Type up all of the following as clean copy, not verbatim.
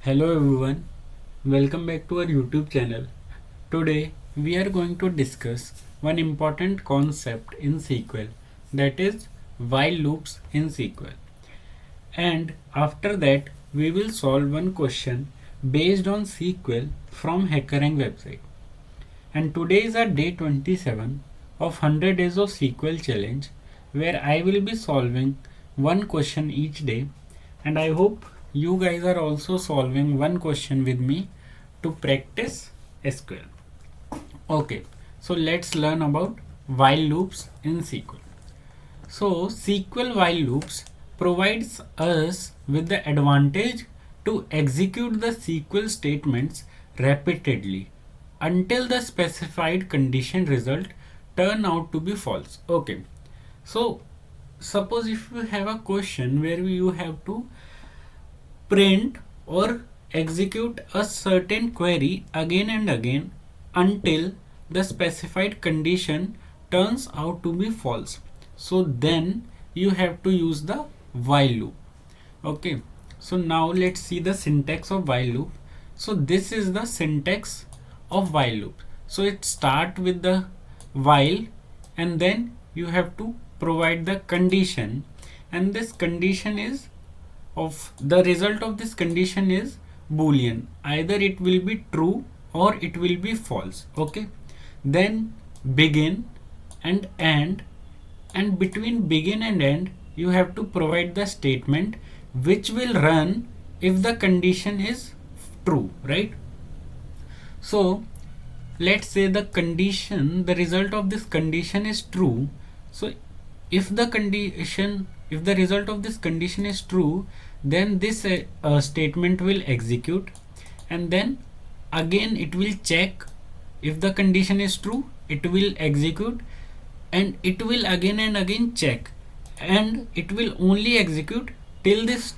Hello everyone, welcome back to our YouTube channel. Today we are going to discuss one important concept in SQL, that is while loops in SQL. And after that we will solve one question based on SQL from HackerRank website. And today is our day 27 of 100 days of SQL challenge, where I will be solving one question each day, and I hope you guys are also solving one question with me to practice SQL. Okay, so let's learn about while loops in SQL. So SQL while loops provides us with the advantage to execute the SQL statements repeatedly until the specified condition result turn out to be false. Okay, so suppose if you have a question where you have to print or execute a certain query again and again until the specified condition turns out to be false, so then you have to use the while loop. Okay, so now let's see the syntax of while loop. So this is the syntax of while loop. So it start with the while, and then you have to provide the condition, and this condition is of the result of this condition is boolean, either it will be true or it will be false. Okay, then begin and end, and between begin and end you have to provide the statement which will run if the condition is true, right? So let's say the result of this condition is true. So if the result of this condition is true, then this statement will execute, and then again it will check if the condition is true, it will execute, and it will again and again check, and it will only execute till this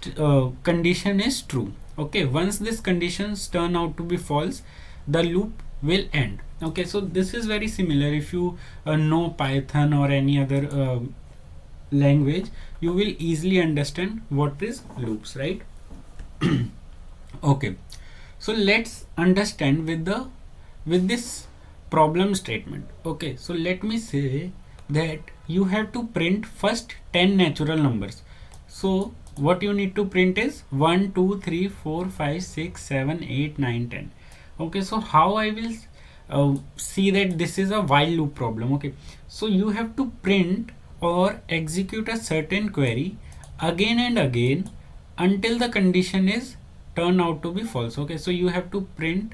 condition is true. Okay, once this conditions turn out to be false, the loop will end. Okay, so this is very similar. If you know Python or any other language, you will easily understand what is loops, right? Okay, so let's understand with this problem statement. Okay, so let me say that you have to print first 10 natural numbers. So what you need to print is 1 2 3 4 5 6 7 8 9 10. Okay, so how I will see that this is a while loop problem. Okay, so you have to print or execute a certain query again and again until the condition is turn out to be false. Okay, so you have to print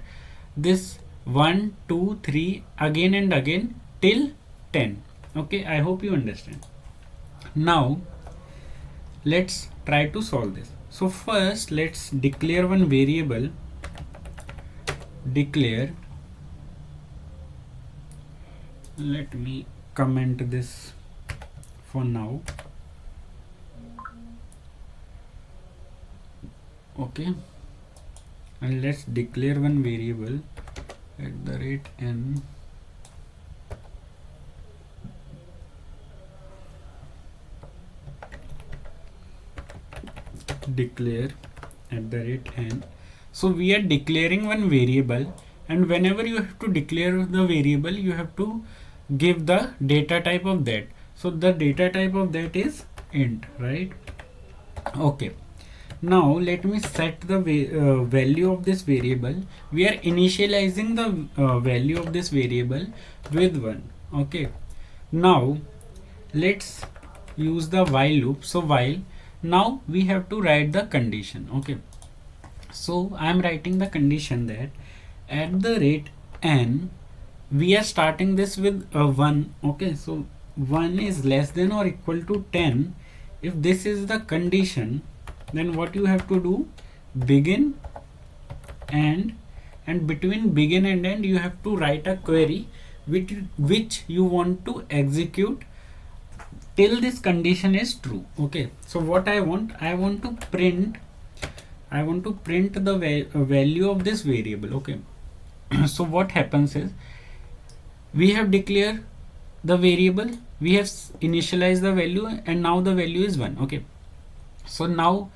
this 1 2 3 again and again till 10. Okay, I hope you understand. Now let's try to solve this. So first let's declare one variable. Declare, let me comment this for now. Okay, and let's declare one variable @n. Declare @n. So we are declaring one variable, and whenever you have to declare the variable, you have to give the data type of that. So the data type of that is int, right? Okay, now let me set the value of this variable. We are initializing the value of this variable with 1. Okay, now let's use the while loop. So while, now we have to write the condition. Okay, so I am writing the condition that @n, we are starting this with 1. Okay, so 1 is less than or equal to 10. If this is the condition, then what you have to do, begin and between begin and end you have to write a query which you want to execute till this condition is true. Okay, so what I want to print the value of this variable. Okay, so what happens is, we have declared the variable, we have initialized the value, and now the value is 1. Okay, so now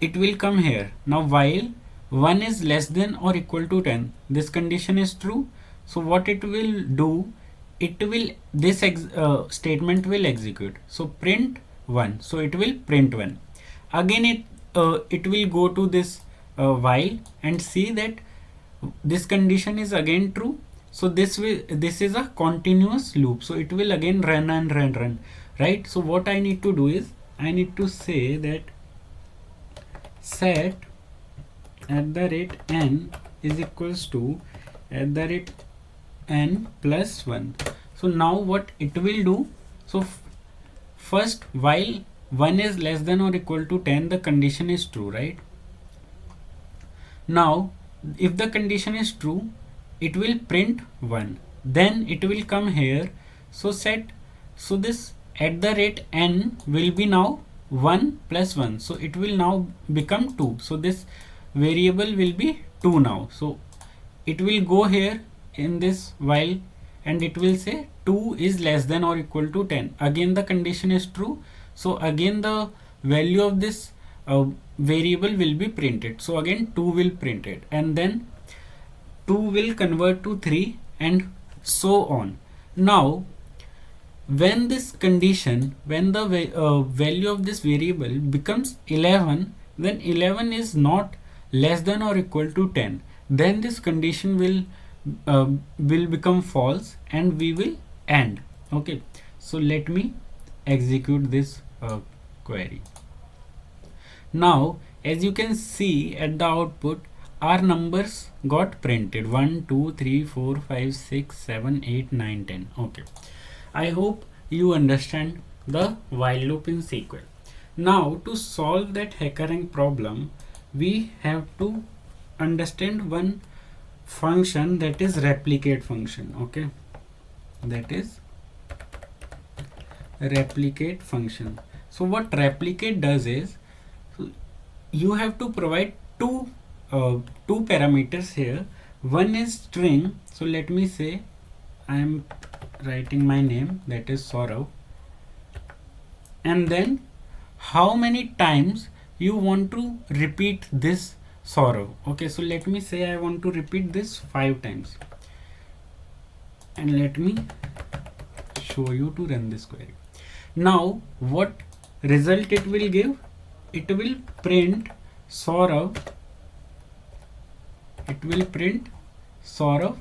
it will come here. Now while 1 is less than or equal to 10, this condition is true. So what it will do, it will statement will execute. So print 1, so it will print 1. Again it will go to this while and see that this condition is again true. So this is a continuous loop, so it will again run and run, right? So what I need to do is I need to say that set @n is equals to @n plus 1. So now what it will do, so first while 1 is less than or equal to 10, the condition is true, right? Now if the condition is true, it will print 1, then it will come here. So this @n will be now 1 plus 1, so it will now become 2. So this variable will be 2 now. So it will go here in this while and it will say 2 is less than or equal to 10. Again the condition is true, so again the value of this variable will be printed. So again 2 will print it, and then 2 will convert to 3 and so on. Now when this condition, when the value of this variable becomes 11, then 11 is not less than or equal to 10, then this condition will become false and we will end. Okay, so let me execute this query. Now as you can see at the output, our numbers got printed 1 2 3 4 5 6 7 8 9 10. Okay, I hope you understand the while loop in SQL. Now to solve that HackerRank problem, we have to understand one function, that is replicate function. Okay, that is replicate function. So what replicate does is, you have to provide two parameters here. One is string, so let me say I am writing my name, that is Saurav, and then how many times you want to repeat this Saurav. Okay, so let me say I want to repeat this 5 times, and let me show you to run this query. Now what result it will give, it will print Saurav, it will print Saurav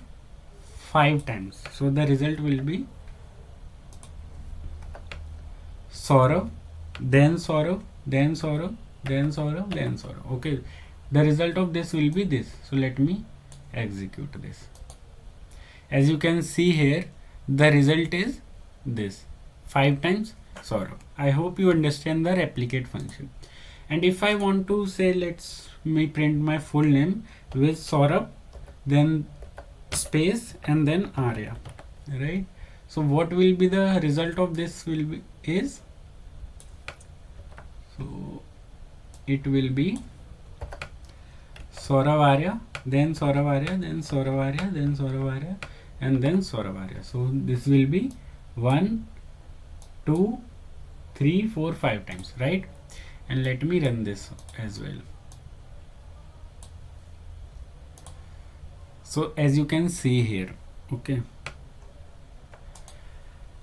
5 times. So the result will be Saurav, then Saurav, then Saurav, then Saurav, then Saurav. Okay, the result of this will be this. So let me execute this. As you can see here, the result is this, 5 times Saurav. I hope you understand the replicate function. And if I want to say, let's me print my full name with Saurav, then space and then Arya, right? So what will be the result of this will be is, so it will be Saurav Arya, then Saurav Arya, then Saurav Arya, then Saurav Arya, and then Saurav Arya. So this will be 1 2 3 4 5 times, right? And let me run this as well. So as you can see here, okay,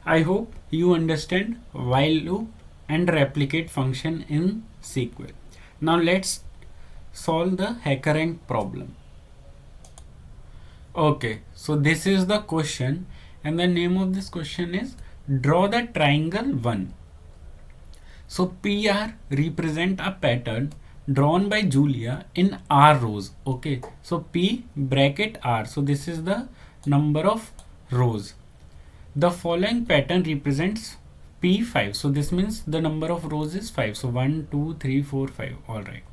I hope you understand while loop and replicate function in SQL. Now let's solve the HackerRank problem. Okay, so this is the question, and the name of this question is draw the triangle 1. So PR represent a pattern drawn by Julia in R rows. Okay, so P bracket R, so this is the number of rows. The following pattern represents P5, so this means the number of rows is 5. So 1 2 3 4 5. All right,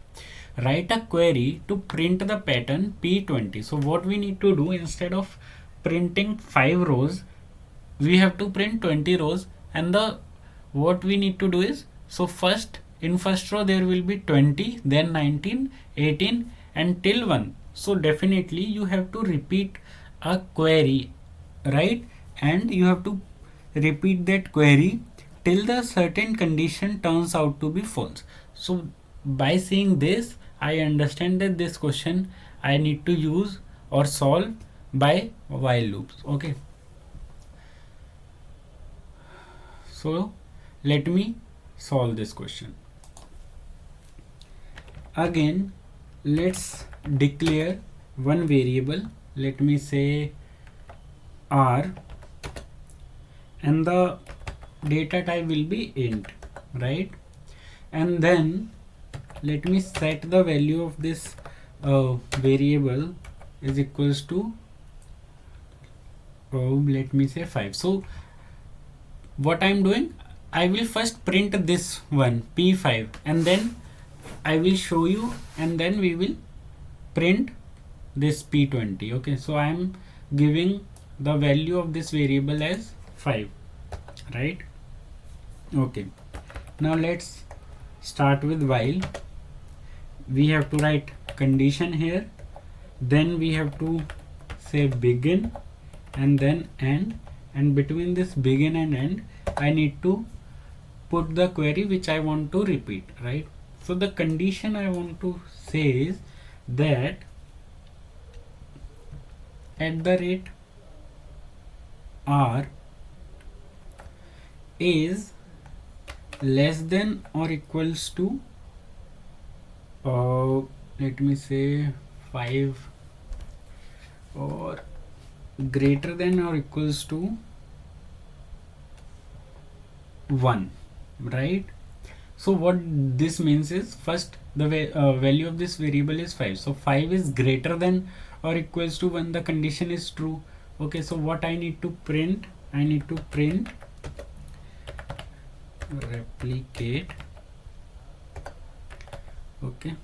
write a query to print the pattern P20. So what we need to do, instead of printing 5 rows, we have to print 20 rows. And what we need to do is, so in first row there will be 20, then 19, 18 and till 1. So definitely you have to repeat a query, right? And you have to repeat that query till the certain condition turns out to be false. So by saying this, I understand that this question I need to use or solve by while loops. Okay, so let me solve this question. Again, let's declare one variable. Let me say r, and the data type will be int, right? And then let me set the value of this variable is equals to let me say 5. So what I'm doing, I will first print this one p5, and then I will show you, and then we will print this p20. Okay, so I am giving the value of this variable as 5, right? Okay, now let's start with while. We have to write condition here, then we have to say begin and then end, and between this begin and end I need to put the query which I want to repeat, right? So the condition I want to say is that @r is less than or equals to let me say 5 or greater than or equals to 1, right? So what this means is, first the value of this variable is 5, so 5 is greater than or equals to 1, the condition is true. Okay, so what I need to print, I need to print replicate. Okay,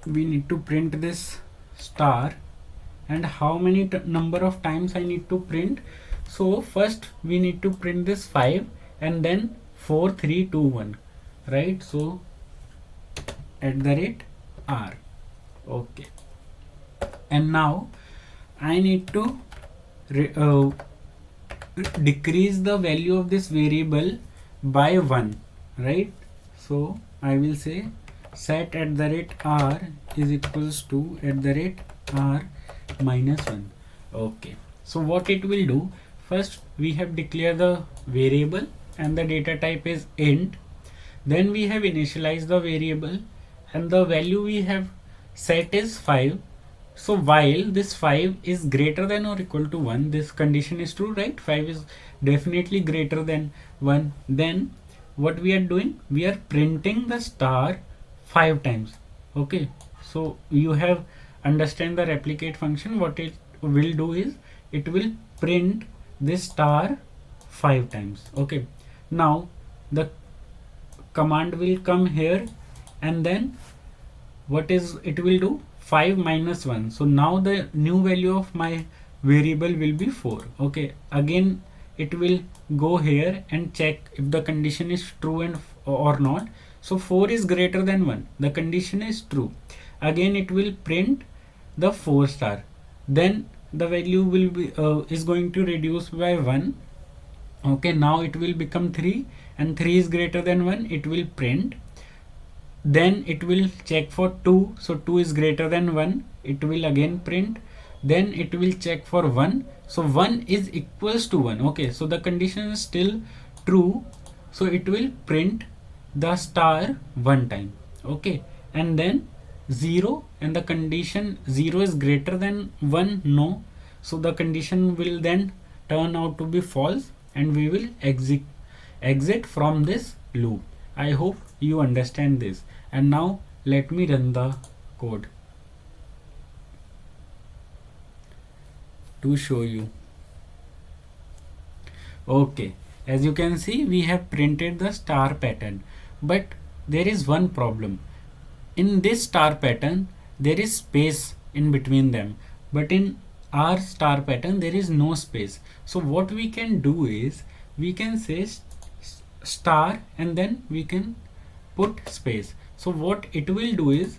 we need to print this star, and how many number of times I need to print. So first we need to print this 5 and then 4 3 2 1, right? So @r. Okay, and now I need to decrease the value of this variable by 1, right? So I will say set @r is equals to @r minus 1. Okay, so what it will do, first we have declared the variable and the data type is int, then we have initialized the variable and the value we have set is 5. So while this 5 is greater than or equal to 1, this condition is true, right? 5 is definitely greater than 1. Then what we are doing, we are printing the star 5 times. Okay, so you have understand the replicate function. What it will do is it will print this star 5 times. Okay, now the command will come here, and then what is it will do, 5 minus 1. So now the new value of my variable will be 4. Okay, again it will go here and check if the condition is true and or not. So 4 is greater than 1, the condition is true. Again it will print the 4 star, then the value will be is going to reduce by 1. Okay, now it will become 3, and 3 is greater than 1, it will print. Then it will check for 2, so 2 is greater than 1, it will again print. Then it will check for 1, so 1 is equals to 1. Okay, so the condition is still true, so it will print the star 1 time. Okay, and then 0, and the condition 0 is greater than 1, no, so the condition will then turn out to be false, and we will exit from this loop. I hope you understand this. And now let me run the code to show you. Okay, as you can see, we have printed the star pattern, but there is one problem. In this star pattern there is space in between them, but in our star pattern there is no space. So what we can do is we can say star and then we can put space. So what it will do is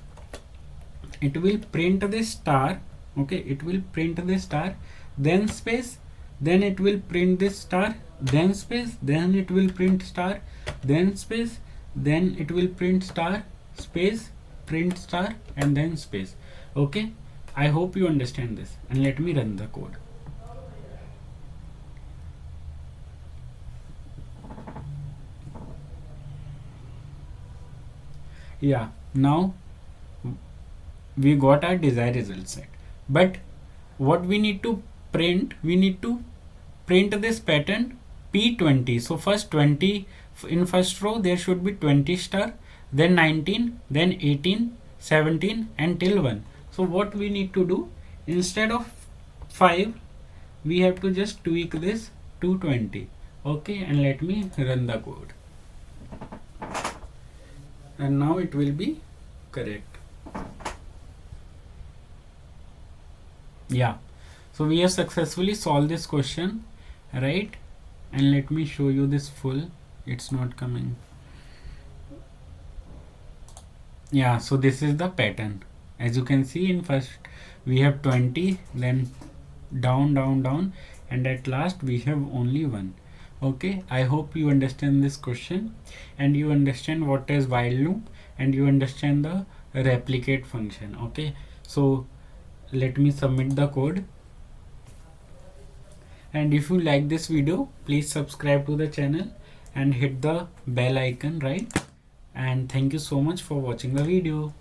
it will print this star. Okay, it will print this star, then space, then it will print this star, then space, then it will print star, then space, then it will print star, space, print star, and then space. Okay, I hope you understand this, and let me run the code. Yeah, now we got our desired result set, but what we need to print, we need to print this pattern P20. So first 20 in first row, there should be 20 star, then 19, then 18, 17, and till 1. So what we need to do, instead of 5, we have to just tweak this to 20. Okay, and let me run the code, and now it will be correct. Yeah, so we have successfully solved this question, right? And let me show you this full. It's not coming. Yeah, so this is the pattern. As you can see, in first we have 20, then down, down, down, and at last we have only 1. Okay, I hope you understand this question, and you understand what is while loop, and you understand the replicate function. Okay, so let me submit the code. And if you like this video, please subscribe to the channel and hit the bell icon, right? And thank you so much for watching the video.